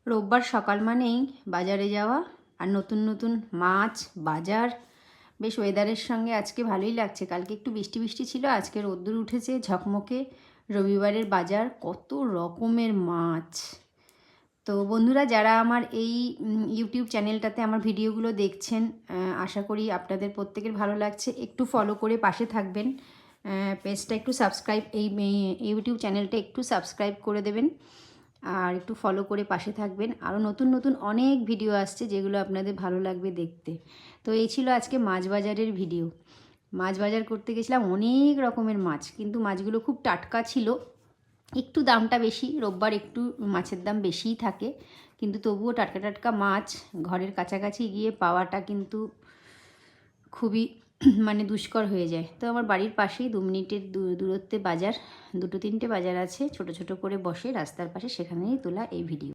রোববার সকাল মানেই বাজারে যাওয়া আর নতুন নতুন মাছ বাজার। বেশ ওয়েদারের সঙ্গে আজকে ভালোই লাগছে। কালকে একটু বৃষ্টি বৃষ্টি ছিল, আজকে রোদ্দুর উঠেছে ঝকমকে। রবিবারের বাজার, কত রকমের মাছ। তো বন্ধুরা, যারা আমার এই ইউটিউব চ্যানেলটাতে আমার ভিডিওগুলো দেখছেন, আশা করি আপনাদের প্রত্যেকের ভালো লাগছে। একটু ফলো করে পাশে থাকবেন, পেজটা একটু সাবস্ক্রাইব, এই ইউটিউব চ্যানেলটা একটু সাবস্ক্রাইব করে দেবেন আর একটু ফলো করে পাশে থাকবেন। আরও নতুন নতুন অনেক ভিডিও আসছে যেগুলো আপনাদের ভালো লাগবে দেখতে। তো এই ছিল আজকে মাছ বাজারের ভিডিও। মাছ বাজার করতে গেছিলাম, অনেক রকমের মাছ, কিন্তু মাছগুলো খুব টাটকা ছিল। একটু দামটা বেশি, রোববার একটু মাছের দাম বেশিই থাকে, কিন্তু তবুও টাটকা টাটকা মাছ ঘরের কাছাকাছি গিয়ে পাওয়াটা কিন্তু খুবই মানে দুষ্কর হয়ে যায়। তো আমার বাড়ির পাশেই 2 মিনিটের দূরত্বে বাজার, 2-3টে বাজার আছে, ছোট ছোট করে বসে রাস্তার পাশে, সেখানেই তোলা এই ভিডিও।